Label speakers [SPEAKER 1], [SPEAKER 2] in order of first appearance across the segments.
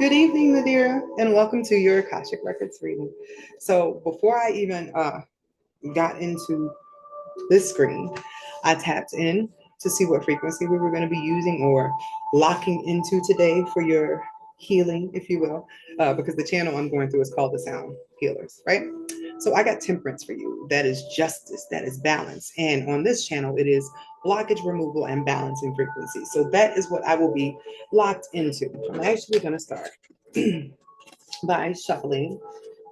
[SPEAKER 1] Good evening, Nadirah, and welcome to your Akashic Records reading. So before I even got into this screen, I tapped in to see what frequency we were going to be using or locking into today for your healing, if you will, because the channel I'm going through is called the Sound Healers, right? So I got temperance for you. That is justice, that is balance. And on this channel, it is blockage removal and balancing frequency. So that is what I will be locked into. I'm actually going to start by shuffling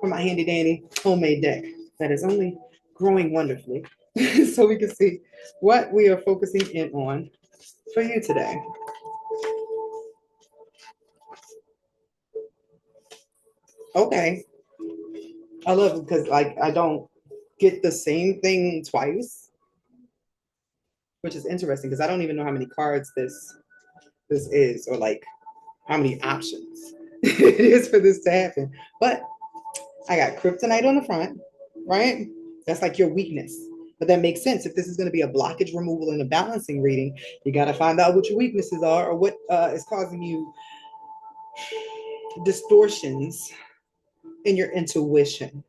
[SPEAKER 1] from my handy dandy homemade deck that is only growing wonderfully so we can see what we are focusing in on for you today. Okay, I love it because like I don't get the same thing twice, which is interesting because I don't even know how many cards this is or like how many options it is for this to happen. But I got kryptonite on the front, right? That's like your weakness. But that makes sense. If this is going to be a blockage removal and a balancing reading, you got to find out what your weaknesses are or what is causing you distortions in your intuition.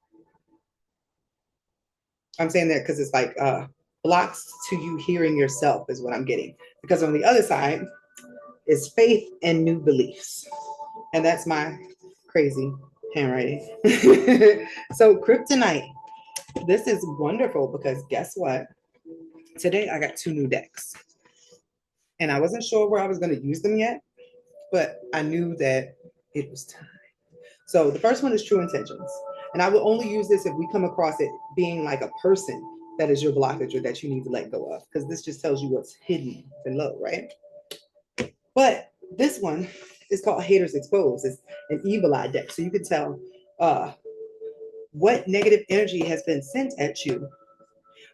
[SPEAKER 1] I'm saying that because it's like blocks to you hearing yourself is what I'm getting. Because on the other side is faith and new beliefs. And that's my crazy handwriting. So kryptonite. This is wonderful because guess what? Today I got two new decks. And I wasn't sure where I was going to use them yet, but I knew that it was time. So the first one is True Intentions. And I will only use this if we come across it being like a person that is your blockage or that you need to let go of, because this just tells you what's hidden below, right? But this one is called Haters Exposed. It's an evil eye deck. So you can tell what negative energy has been sent at you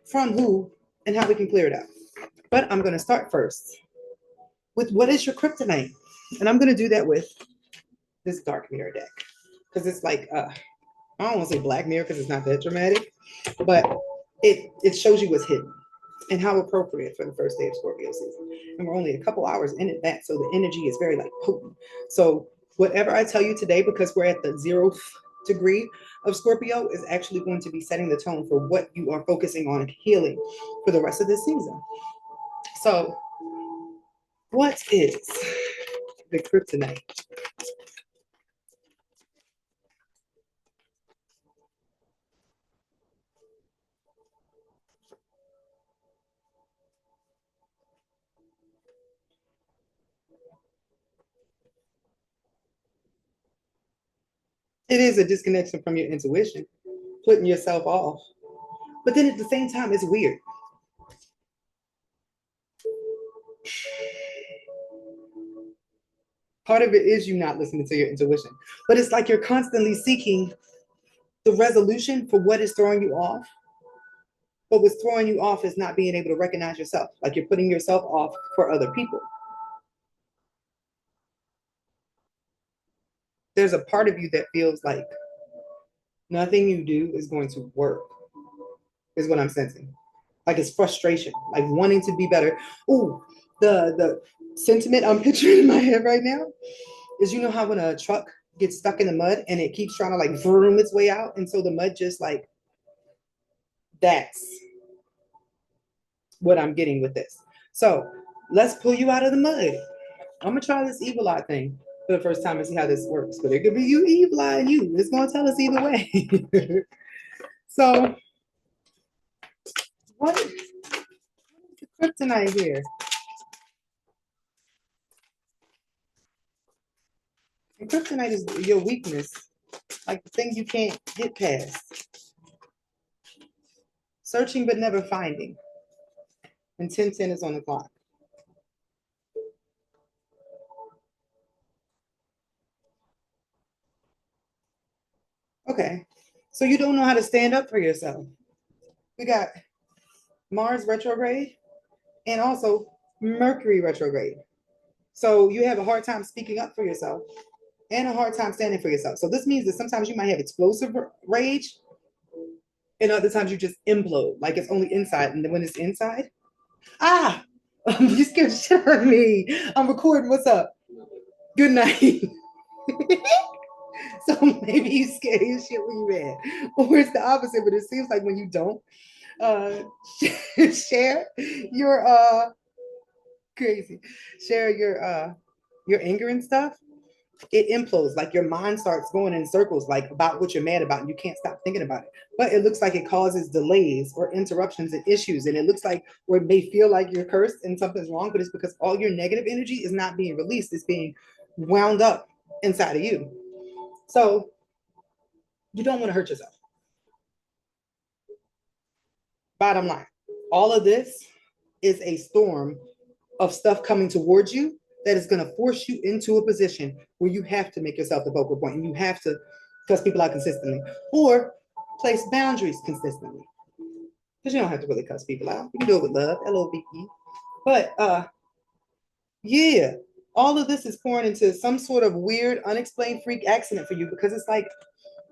[SPEAKER 1] from who and how we can clear it up. But I'm going to start first with what is your kryptonite? And I'm going to do that with this dark mirror deck because it's like, I don't want to say black mirror because it's not that dramatic, but it shows you what's hidden and how appropriate for the first day of Scorpio season. And we're only a couple hours in advance, so the energy is very like potent. So whatever I tell you today, because we're at the 0th degree of Scorpio, is actually going to be setting the tone for what you are focusing on healing for the rest of this season. So what is the kryptonite? It is a disconnection from your intuition, putting yourself off. But then at the same time, it's weird. Part of it is you not listening to your intuition, but it's like you're constantly seeking the resolution for what is throwing you off. But what's throwing you off is not being able to recognize yourself. Like you're putting yourself off for other people. There's a part of you that feels like nothing you do is going to work, is what I'm sensing. Like it's frustration, like wanting to be better. Ooh, the sentiment I'm picturing in my head right now is, you know how when a truck gets stuck in the mud and it keeps trying to like vroom its way out, and so the mud just like, that's what I'm getting with this. So let's pull you out of the mud. I'm gonna try this evil eye thing for the first time and see how this works. But it could be you evil eye and you. It's gonna tell us either way. So what is the kryptonite here? And kryptonite is your weakness, like the thing you can't get past. Searching but never finding. And 10:10 is on the clock. Okay. So you don't know how to stand up for yourself. We got Mars retrograde and also Mercury retrograde. So you have a hard time speaking up for yourself and a hard time standing for yourself. So this means that sometimes you might have explosive rage and other times you just implode, like it's only inside. And then when it's inside, ah, you scared the shit out of me. I'm recording. What's up? Good night. So maybe you scary as shit when you're mad, or it's the opposite. But it seems like when you don't uh, share your crazy, share your anger and stuff, it implodes. Like your mind starts going in circles, like about what you're mad about, and you can't stop thinking about it. But it looks like it causes delays or interruptions and issues, and it looks like, or it may feel like you're cursed and something's wrong, but it's because all your negative energy is not being released; it's being wound up inside of you. So you don't want to hurt yourself. Bottom line, all of this is a storm of stuff coming towards you that is going to force you into a position where you have to make yourself the focal point and you have to cuss people out consistently or place boundaries consistently. Because you don't have to really cuss people out. You can do it with love, LOVE. But yeah, all of this is pouring into some sort of weird, unexplained freak accident for you because it's like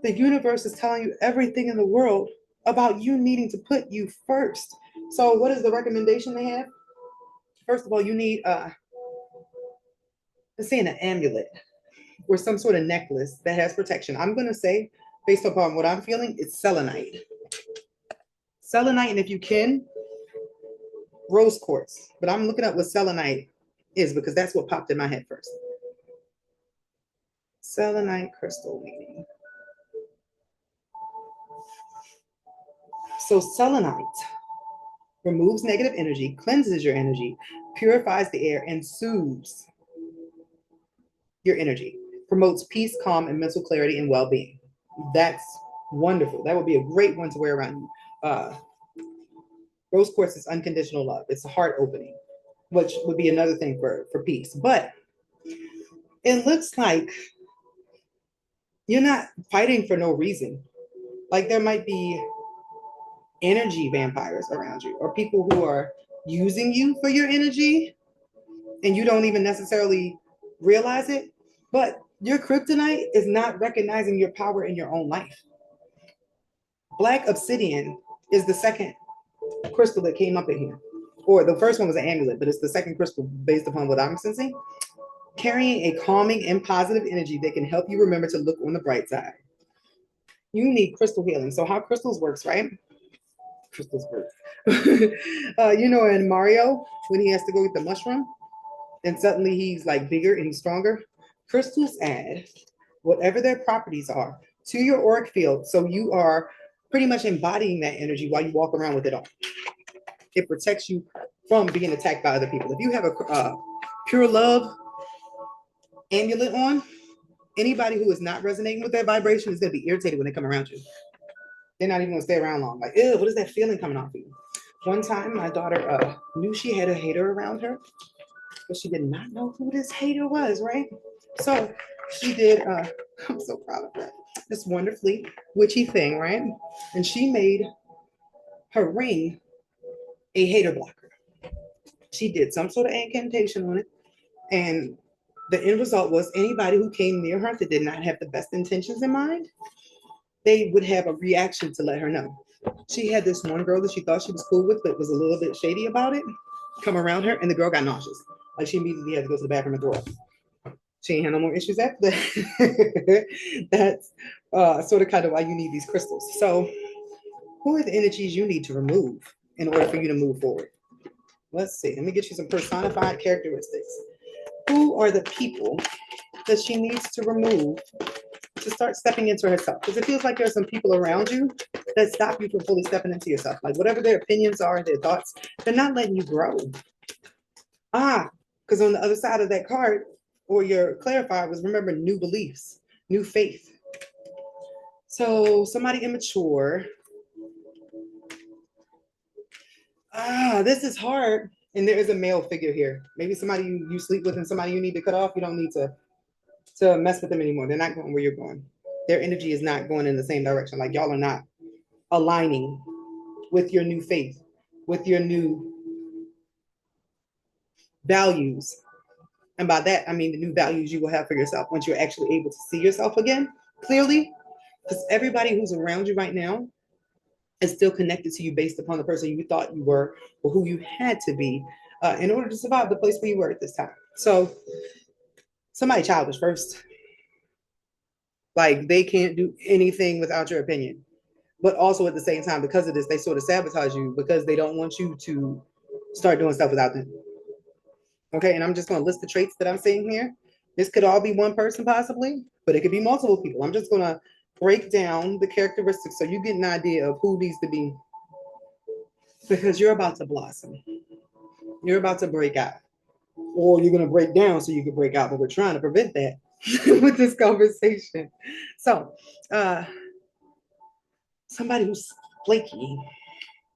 [SPEAKER 1] the universe is telling you everything in the world about you needing to put you first. So, what is the recommendation they have? First of all, you need let's say an amulet or some sort of necklace that has protection. I'm gonna say, based upon what I'm feeling, it's selenite. Selenite, and if you can, rose quartz. But I'm looking up what selenite is because that's what popped in my head first. Selenite crystal meaning. So selenite removes negative energy, cleanses your energy, purifies the air, and soothes your energy, promotes peace, calm, and mental clarity and well-being. That's wonderful. That would be a great one to wear around you. Rose quartz is unconditional love. It's a heart opening, which would be another thing for peace. But it looks like you're not fighting for no reason. Like there might be energy vampires around you or people who are using you for your energy and you don't even necessarily realize it. But your kryptonite is not recognizing your power in your own life. Black obsidian is the second crystal that came up in here. Or the first one was an amulet, but it's the second crystal based upon what I'm sensing. Carrying a calming and positive energy that can help you remember to look on the bright side. You need crystal healing. So how crystals works, right? Crystals work. You know, in Mario, when he has to go get the mushroom and suddenly he's like bigger and he's stronger, crystals add whatever their properties are to your auric field. So you are pretty much embodying that energy while you walk around with it on. It protects you from being attacked by other people. If you have a pure love amulet on, anybody who is not resonating with that vibration is going to be irritated when they come around you. They're not even going to stay around long. Like, ew, what is that feeling coming off of you? One time, my daughter knew she had a hater around her, but she did not know who this hater was, right? So she did, I'm so proud of her, this wonderfully witchy thing, right? And she made her ring a hater blocker. She did some sort of incantation on it. And the end result was anybody who came near her that did not have the best intentions in mind, they would have a reaction to let her know. She had this one girl that she thought she was cool with, but was a little bit shady about it, come around her, and the girl got nauseous. Like she immediately had to go to the bathroom and throw up. She ain't had no more issues after that. That's sort of kind of why you need these crystals. So, who are the energies you need to remove in order for you to move forward? Let's see. Let me get you some personified characteristics. Who are the people that she needs to remove to start stepping into herself? Because it feels like there's some people around you that stop you from fully stepping into yourself. Like whatever their opinions are, their thoughts, they're not letting you grow. Because on the other side of that card, or your clarifier was remember new beliefs, new faith. So somebody immature. This is hard. And there is a male figure here. Maybe somebody you sleep with and somebody you need to cut off. You don't need to mess with them anymore. They're not going where you're going. Their energy is not going in the same direction. Like y'all are not aligning with your new faith, with your new values. And by that, I mean the new values you will have for yourself once you're actually able to see yourself again clearly. Because everybody who's around you right now is still connected to you based upon the person you thought you were or who you had to be in order to survive the place where you were at this time. So somebody childish first. Like they can't do anything without your opinion. But also at the same time, because of this, they sort of sabotage you because they don't want you to start doing stuff without them. Okay, and I'm just going to list the traits that I'm seeing here. This could all be one person possibly, but it could be multiple people. I'm just going to break down the characteristics so you get an idea of who needs to be, because you're about to blossom. You're about to break out, or you're going to break down so you can break out, but we're trying to prevent that with this conversation. So, uh, somebody who's flaky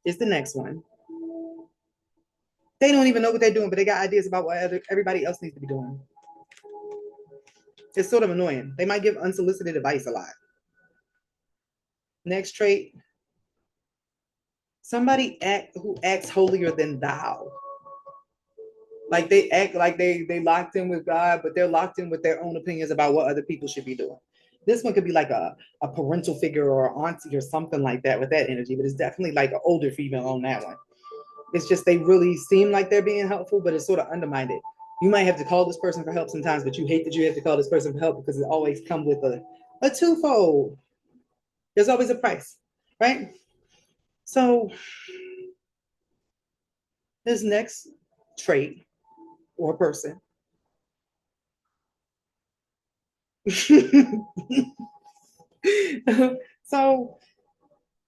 [SPEAKER 1] is the next one. They don't even know what they're doing, but they got ideas about what everybody else needs to be doing. It's sort of annoying. They might give unsolicited advice a lot. Next trait, somebody who acts holier than thou. Like they act like they locked in with God, but they're locked in with their own opinions about what other people should be doing. This one could be like a parental figure or auntie or something like that with that energy, but it's definitely like an older female on that one. It's just they really seem like they're being helpful, but it's sort of undermined it. You might have to call this person for help sometimes, but you hate that you have to call this person for help because it always comes with a twofold. There's always a price, right? So this next trait or person. So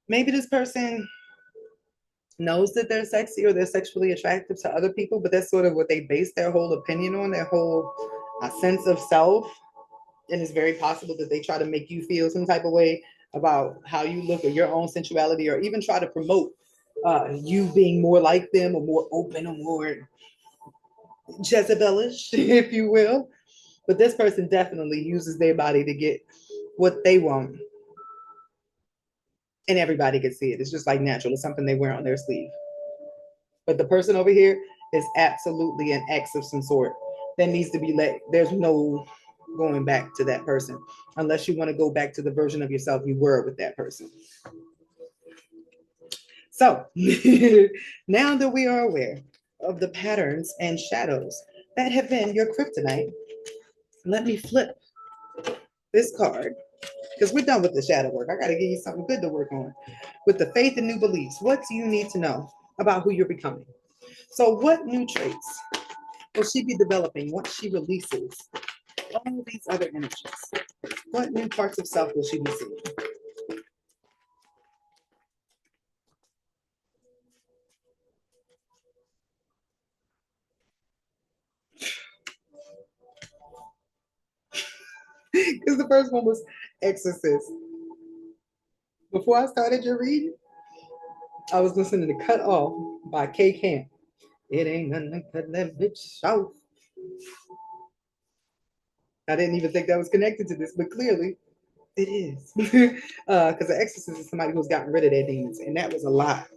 [SPEAKER 1] maybe this person knows that they're sexy or they're sexually attractive to other people, but that's sort of what they base their whole opinion on, their whole sense of self. And it's very possible that they try to make you feel some type of way about how you look or your own sensuality, or even try to promote you being more like them or more open or more Jezebelish, if you will. But this person definitely uses their body to get what they want. And everybody can see it. It's just like natural. It's something they wear on their sleeve. But the person over here is absolutely an ex of some sort that needs to be let. There's no going back to that person unless you want to go back to the version of yourself you were with that person. So now that we are aware of the patterns and shadows that have been your kryptonite, let me flip this card because we're done with the shadow work. I got to give you something good to work on. With the faith and new beliefs, what do you need to know about who you're becoming? So, what new traits will she be developing once she releases all these other energies? What new parts of self will she be seeing? Because the first one was Exorcist. Before I started your reading, I was listening to Cut Off by K Camp. It ain't gonna cut that bitch off. I didn't even think that was connected to this, but clearly it is. Because the exorcist is somebody who's gotten rid of their demons, and that was a lot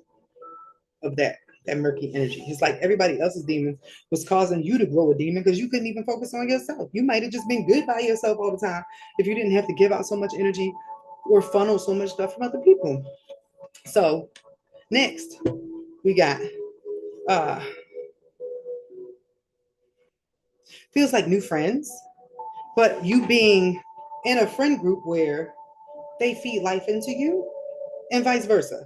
[SPEAKER 1] of that murky energy. It's like everybody else's demons was causing you to grow a demon because you couldn't even focus on yourself. You might have just been good by yourself all the time if you didn't have to give out so much energy or funnel so much stuff from other people. So next we got uh feels like new friends, but you being in a friend group where they feed life into you and vice versa.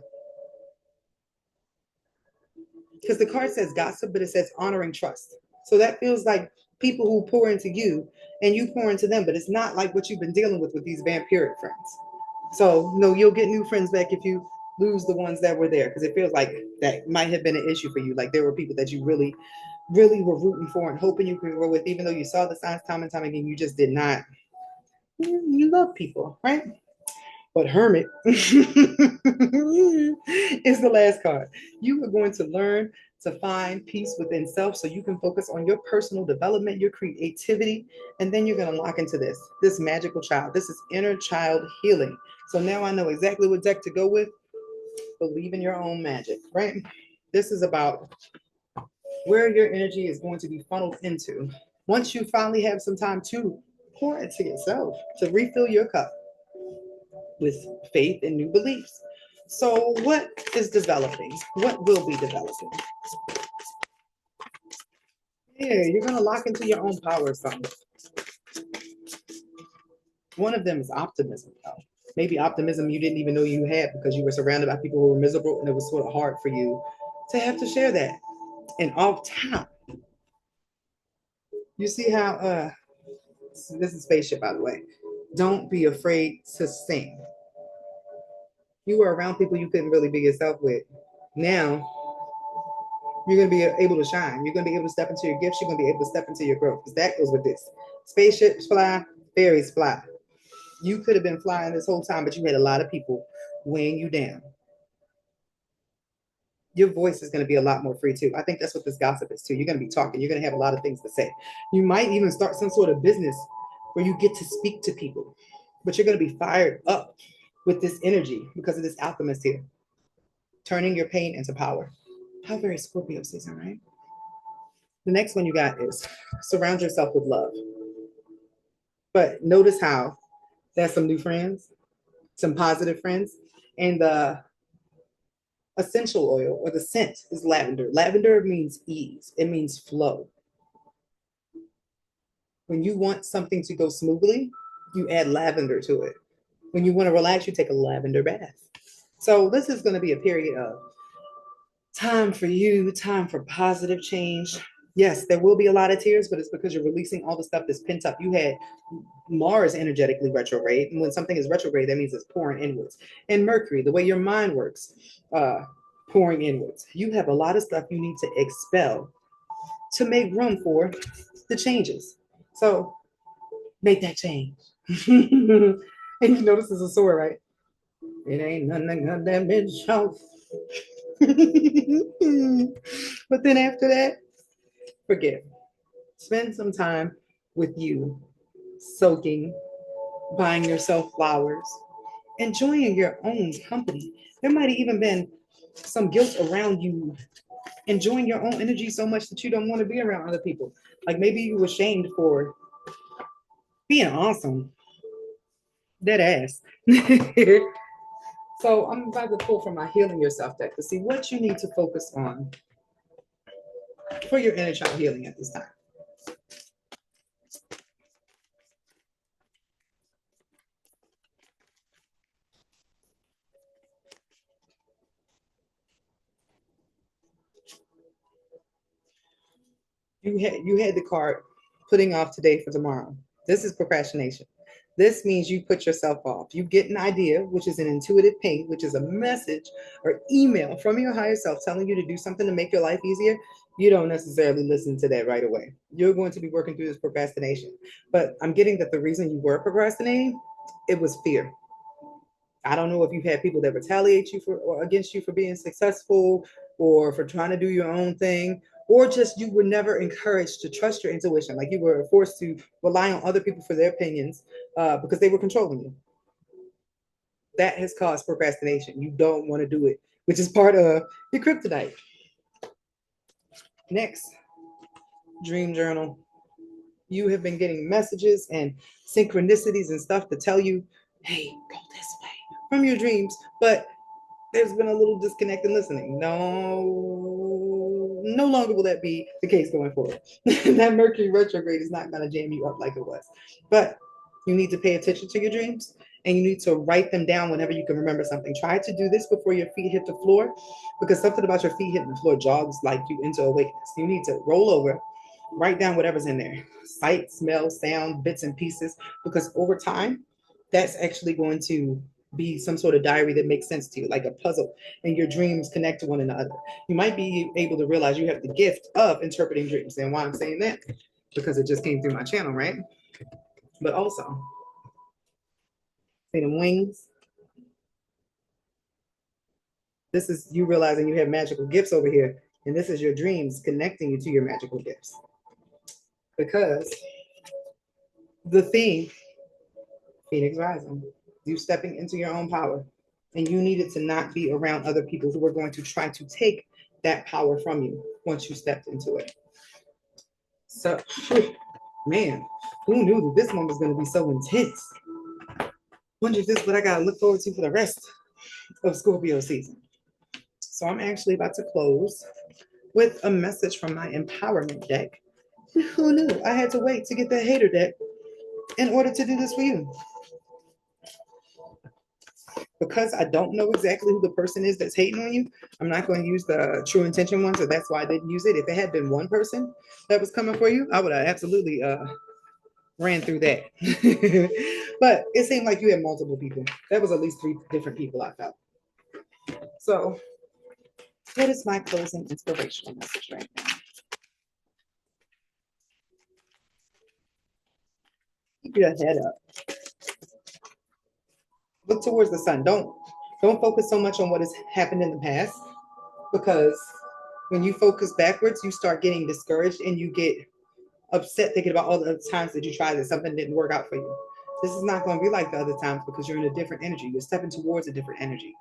[SPEAKER 1] Because the card says gossip, but it says honoring trust. So that feels like people who pour into you and you pour into them, but it's not like what you've been dealing with these vampiric friends. So no, you'll get new friends back if you lose the ones that were there, because it feels like that might have been an issue for you. Like there were people that you really, really were rooting for and hoping you could grow with, even though you saw the signs time and time again, you just did not. You love people, right? But Hermit is the last card. You are going to learn to find peace within self so you can focus on your personal development, your creativity, and then you're going to lock into this magical child. This is inner child healing. So now I know exactly what deck to go with. Believe in your own magic, right? This is about where your energy is going to be funneled into. Once you finally have some time to pour into yourself, to refill your cup with faith and new beliefs. So, what is developing? What will be developing? Yeah, you're going to lock into your own power, son. One of them is optimism, though. Maybe optimism you didn't even know you had because you were surrounded by people who were miserable and it was sort of hard for you to have to share that. And off top, you see how this is spaceship, by the way. Don't be afraid to sing. You were around people you couldn't really be yourself with. Now you're gonna be able to shine. You're gonna be able to step into your gifts. You're gonna be able to step into your growth. Because that goes with this. Spaceships fly, fairies fly. You could have been flying this whole time, but you had a lot of people weighing you down. Your voice is going to be a lot more free too. I think that's what this gossip is too. You're going to be talking. You're going to have a lot of things to say. You might even start some sort of business where you get to speak to people, but you're going to be fired up with this energy because of this alchemist here, turning your pain into power. How very Scorpio season, right? The next one you got is surround yourself with love. But notice how there's some new friends, some positive friends, and the essential oil or the scent is lavender. Lavender means ease, it means flow. When you want something to go smoothly, you add lavender to it. When you want to relax, you take a lavender bath. So this is going to be a period of time for you, time for positive change. Yes, there will be a lot of tears, but it's because you're releasing all the stuff that's pent up. You had Mars energetically retrograde. And when something is retrograde, that means it's pouring inwards. And Mercury, the way your mind works, pouring inwards. You have a lot of stuff you need to expel to make room for the changes. So make that change. And you notice it's a sword, right? It ain't nothing got that bitch off. But then after that, forgive. Spend some time with you, soaking, buying yourself flowers, enjoying your own company. There might have even been some guilt around you enjoying your own energy so much that you don't want to be around other people. Like maybe you were shamed for being awesome. Dead ass. So I'm about to pull from my Healing Yourself deck to see what you need to focus on for your inner child healing at this time. You had the card putting off today for tomorrow. This is procrastination. This means you put yourself off. You get an idea, which is an intuitive ping, which is a message or email from your higher self telling you to do something to make your life easier. You don't necessarily listen to that right away. You're going to be working through this procrastination. But I'm getting that the reason you were procrastinating, it was fear. I don't know if you've had people that retaliate you for or against you for being successful or for trying to do your own thing, or just you were never encouraged to trust your intuition. Like you were forced to rely on other people for their opinions because they were controlling you. That has caused procrastination. You don't want to do it, which is part of your kryptonite. Next, dream journal. You have been getting messages and synchronicities and stuff to tell you, hey, go this way from your dreams. But there's been a little disconnect in listening. No longer will that be the case going forward. That Mercury retrograde is not going to jam you up like it was. But you need to pay attention to your dreams and you need to write them down whenever you can remember something. Try to do this before your feet hit the floor because something about your feet hitting the floor jogs like you into awakeness. You need to roll over, write down whatever's in there, sight, smell, sound, bits and pieces, because over time, that's actually going to be some sort of diary that makes sense to you, like a puzzle, and your dreams connect to one another. You might be able to realize you have the gift of interpreting dreams. And why I'm saying that, because it just came through my channel, right? But also, see them wings? This is you realizing you have magical gifts over here, and this is your dreams connecting you to your magical gifts. Because the theme, Phoenix Rising, you stepping into your own power. And you needed to not be around other people who were going to try to take that power from you once you stepped into it. So, man, who knew that this one was going to be so intense? Wonder if this is what I got to look forward to for the rest of Scorpio season. So I'm actually about to close with a message from my empowerment deck. Who knew I had to wait to get the hater deck in order to do this for you? because I don't know exactly who the person is that's hating on you, I'm not going to use the true intention one. So that's why I didn't use it. If it had been one person that was coming for you, I would have absolutely ran through that. But it seemed like you had multiple people. That was at least 3 different people I felt. So what is my closing inspirational message right now? Keep your head up. Look towards the sun. Don't focus so much on what has happened in the past, because when you focus backwards, you start getting discouraged and you get upset thinking about all the other times that you tried that something didn't work out for you. This is not going to be like the other times because you're in a different energy. You're stepping towards a different energy.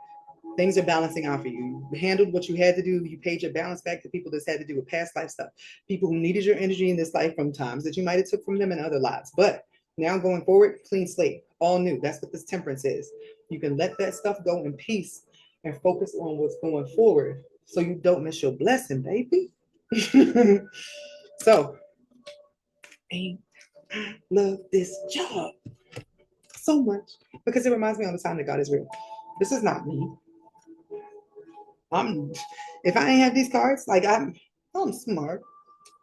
[SPEAKER 1] Things are balancing out for you. You handled what you had to do. You paid your balance back to people that's had to do with past life stuff. People who needed your energy in this life from times that you might have took from them in other lives. But now going forward, clean slate, all new. That's what this temperance is. You can let that stuff go in peace and focus on what's going forward so you don't miss your blessing, baby. So, I love this job so much because it reminds me all the time that God is real. This is not me. I'm if I ain't have these cards, like I'm smart,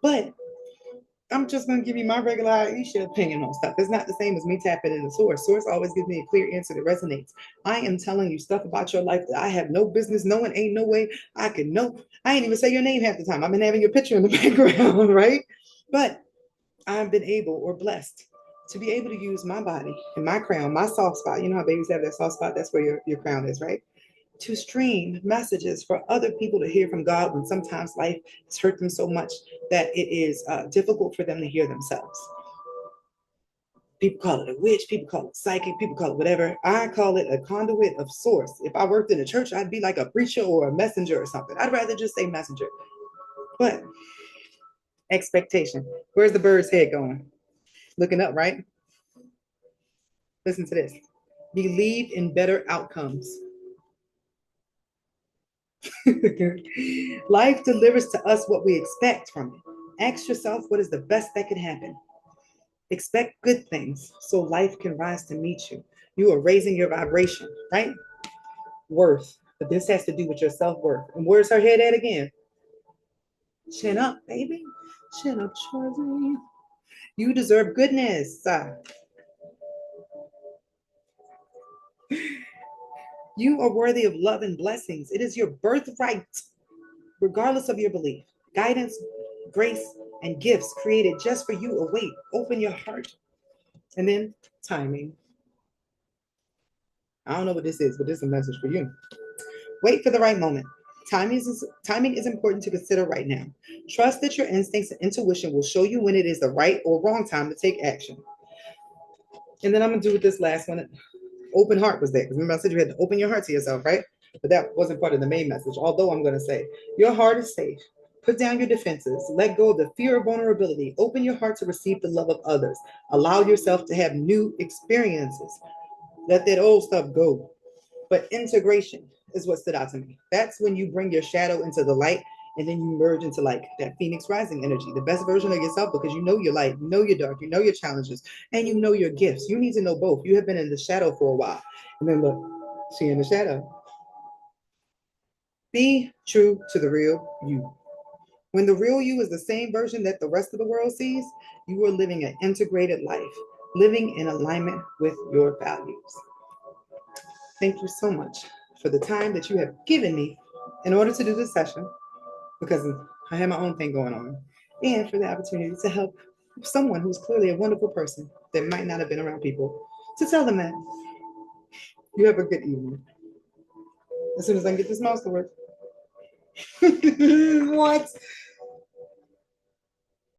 [SPEAKER 1] but I'm just gonna give you my regular Aisha opinion on stuff. It's not the same as me tapping in the source. Source always gives me a clear answer that resonates. I am telling you stuff about your life that I have no business knowing. Ain't no way I can know. I ain't even say your name half the time. I've been having your picture in the background, right? But I've been able or blessed to be able to use my body and my crown, my soft spot. You know how babies have that soft spot? That's where your crown is, right? To stream messages for other people to hear from God when sometimes life has hurt them so much that it is difficult for them to hear themselves. People call it a witch, people call it psychic, people call it whatever. I call it a conduit of source. If I worked in a church, I'd be like a preacher or a messenger or something. I'd rather just say messenger. But expectation. Where's the bird's head going? Looking up, right? Listen to this. Believe in better outcomes. Life delivers to us what we expect from it. Ask yourself what is the best that can happen. Expect good things so life can rise to meet you. You are raising your vibration, right? Worth. But this has to do with your self worth. And where's her head at again? Chin up, baby. Chin up, Charlie. You deserve goodness. You are worthy of love and blessings. It is your birthright, regardless of your belief. Guidance, grace, and gifts created just for you await. Open your heart. And then timing. I don't know what this is, but this is a message for you. Wait for the right moment. Timing is important to consider right now. Trust that your instincts and intuition will show you when it is the right or wrong time to take action. And then I'm going to do with this last one. Open heart was there. Because remember I said you had to open your heart to yourself, right? But that wasn't part of the main message. Although I'm going to say, your heart is safe. Put down your defenses. Let go of the fear of vulnerability. Open your heart to receive the love of others. Allow yourself to have new experiences. Let that old stuff go. But integration is what stood out to me. That's when you bring your shadow into the light and then you merge into like that Phoenix rising energy, the best version of yourself, because you know your light, you know your dark, you know your challenges, and you know your gifts. You need to know both. You have been in the shadow for a while. And then look, she in the shadow. Be true to the real you. When the real you is the same version that the rest of the world sees, you are living an integrated life, living in alignment with your values. Thank you so much for the time that you have given me in order to do this session, because I have my own thing going on, and for the opportunity to help someone who's clearly a wonderful person that might not have been around people, to tell them that. You have a good evening. As soon as I can get this mouse to work. What?